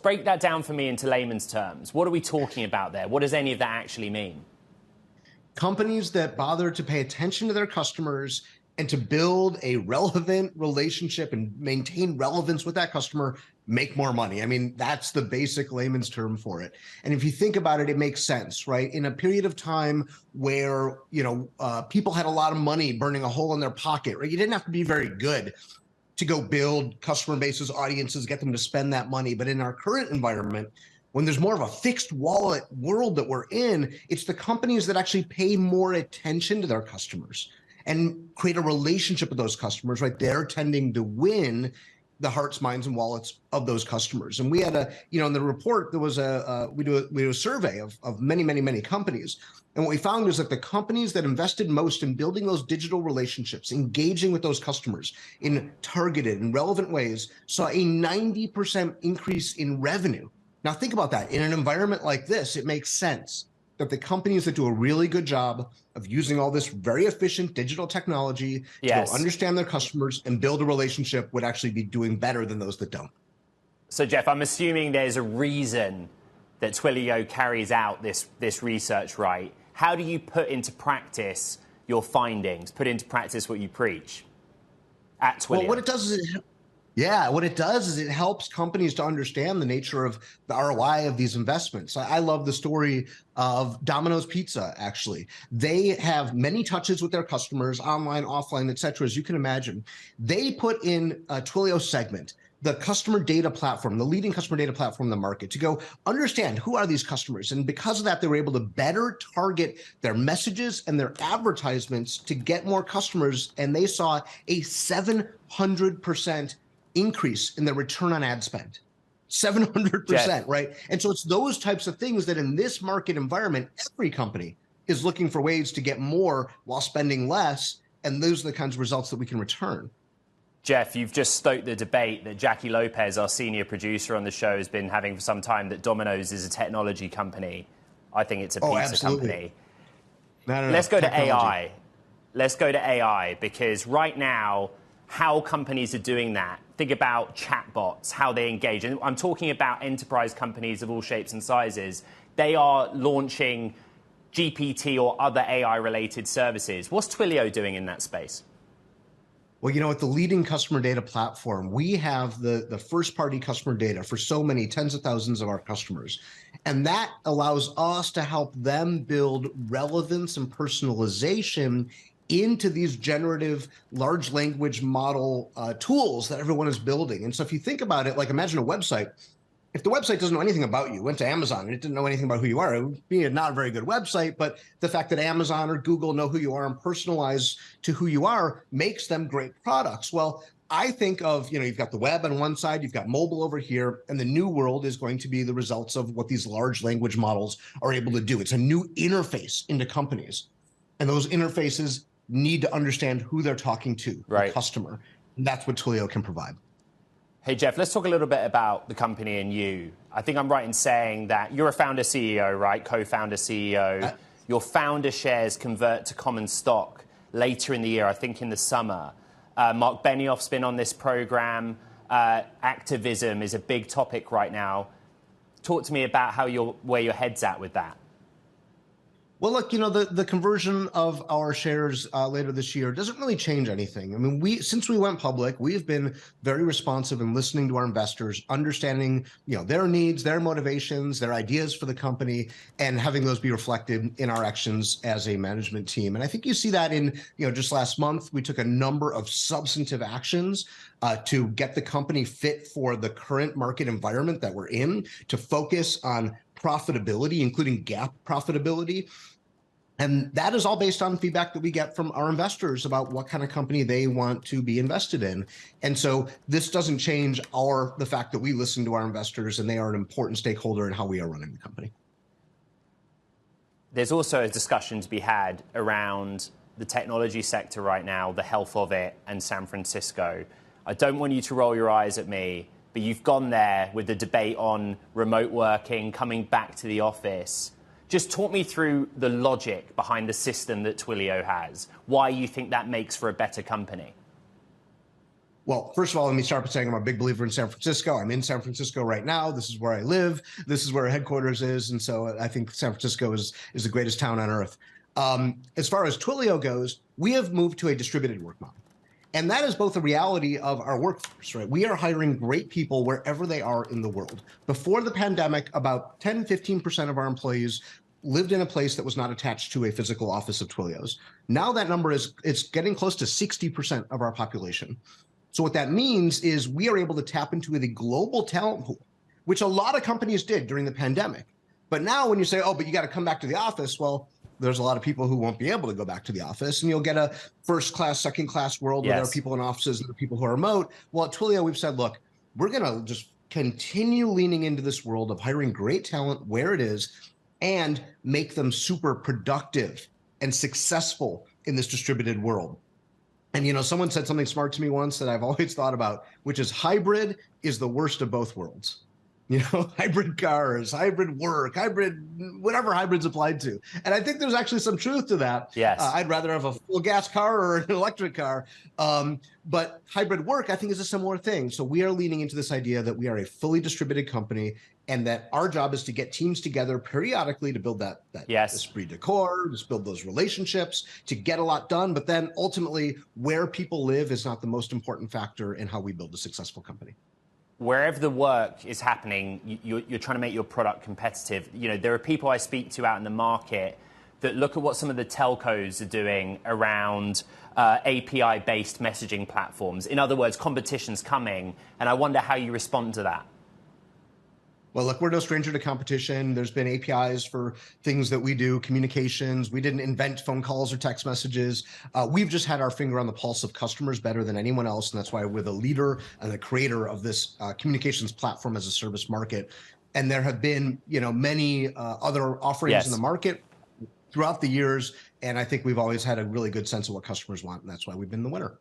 Break that down for me into layman's terms. What are we talking about there? What does any of that actually mean? Companies that bother to pay attention to their customers and to build a relevant relationship and maintain relevance with that customer make more money. I mean, that's the basic layman's term for it. And if you think about it, it makes sense, right? In a period of time where, people had a lot of money burning a hole in their pocket, right? You didn't have to be very good to go build customer bases, audiences, get them to spend that money. But in our current environment, when there's more of a fixed wallet world that we're in, it's the companies that actually pay more attention to their customers and create a relationship with those customers, right? They're tending to win the hearts, minds, and wallets of those customers. And we had in the report, there was we do a survey of many companies. And what we found is that the companies that invested most in building those digital relationships, engaging with those customers in targeted and relevant ways, saw a 90% increase in revenue. Now think about that. In an environment like this, it makes sense that the companies that do a really good job of using all this very efficient digital technology to go understand their customers and build a relationship would actually be doing better than those that don't. So Jeff, I'm assuming there's a reason that Twilio carries out this research, right? How do you put into practice your findings, put into practice what you preach at Twilio? Well, what it does is it helps companies to understand the nature of the ROI of these investments. I love the story of Dominos Pizza, actually. They have many touches with their customers, online, offline, et cetera, as you can imagine. They put in a Twilio segment, the customer data platform, the leading customer data platform in the market, to go understand who are these customers. And because of that, they were able to better target their messages and their advertisements to get more customers. And they saw a 700% increase in their return on ad spend. 700%, right? And so it's those types of things that in this market environment, every company is looking for ways to get more while spending less. And those are the kinds of results that we can return. Jeff, you've just stoked the debate that Jackie Lopez, our senior producer on the show, has been having for some time, that Domino's is a technology company. I think it's a pizza company. No, Let's go to AI. Let's go to AI, because right now, how companies are doing that. Think about chatbots, how they engage. And I'm talking about enterprise companies of all shapes and sizes. They are launching GPT or other AI-related services. What's Twilio doing in that space? Well, at the leading customer data platform, we have the first-party customer data for so many tens of thousands of our customers. And that allows us to help them build relevance and personalization into these generative large language model tools that everyone is building. And so if you think about it, like imagine a website. If the website doesn't know anything about you, went to Amazon and it didn't know anything about who you are, it would be not a very good website. But the fact that Amazon or Google know who you are and personalize to who you are makes them great products. Well, I think of, you've got the web on one side, you've got mobile over here, and the new world is going to be the results of what these large language models are able to do. It's a new interface into companies. And those interfaces need to understand who they're talking to, the customer. And that's what Twilio can provide. Hey, Jeff, let's talk a little bit about the company and you. I think I'm right in saying that you're a founder CEO, right? Co-founder CEO. Your founder shares convert to common stock later in the year, I think in the summer. Mark Benioff's been on this program. Activism is a big topic right now. Talk to me about where your head's at with that. Well, look, the conversion of our shares later this year doesn't really change anything. I mean, since we went public, we've been very responsive in listening to our investors, understanding, their needs, their motivations, their ideas for the company, and having those be reflected in our actions as a management team. And I think you see that in, just last month, we took a number of substantive actions to get the company fit for the current market environment that we're in, to focus on profitability, including GAAP profitability. And that is all based on feedback that we get from our investors about what kind of company they want to be invested in. And so this doesn't change the fact that we listen to our investors and they are an important stakeholder in how we are running the company. There's also a discussion to be had around the technology sector right now, the health of it, and San Francisco. I don't want you to roll your eyes at me, but you've gone there with the debate on remote working, coming back to the office. Just talk me through the logic behind the system that Twilio has, why you think that makes for a better company. Well, first of all, let me start by saying I'm a big believer in San Francisco. I'm in San Francisco right now. This is where I live. This is where our headquarters is. And so I think San Francisco is the greatest town on earth. As far as Twilio goes, we have moved to a distributed work model. And that is both a reality of our workforce, right? We are hiring great people wherever they are in the world. Before the pandemic, about 10, 15% of our employees lived in a place that was not attached to a physical office of Twilios. Now that number it's getting close to 60% of our population. So what that means is we are able to tap into the global talent pool, which a lot of companies did during the pandemic. But now when you say, oh, but you got to come back to the office, well, there's a lot of people who won't be able to go back to the office, and you'll get a first class, second class world where there are people in offices and there are people who are remote. Well, at Twilio, we've said, look, we're going to just continue leaning into this world of hiring great talent where it is and make them super productive and successful in this distributed world. And, you know, someone said something smart to me once that I've always thought about, which is hybrid is the worst of both worlds. You know, hybrid cars, hybrid work, hybrid, whatever hybrid's applied to. And I think there's actually some truth to that. Yes. I'd rather have a full gas car or an electric car. But hybrid work, I think, is a similar thing. So we are leaning into this idea that we are a fully distributed company and that our job is to get teams together periodically to build that esprit de corps, just build those relationships, to get a lot done. But then ultimately, where people live is not the most important factor in how we build a successful company. Wherever the work is happening, you're trying to make your product competitive. You know, there are people I speak to out in the market that look at what some of the telcos are doing around API-based messaging platforms. In other words, competition's coming, and I wonder how you respond to that. Well, look, we're no stranger to competition. There's been APIs for things that we do, communications. We didn't invent phone calls or text messages. We've just had our finger on the pulse of customers better than anyone else. And that's why we're the leader and the creator of this communications platform as a service market. And there have been, you know, many other offerings in the market throughout the years. And I think we've always had a really good sense of what customers want. And that's why we've been the winner.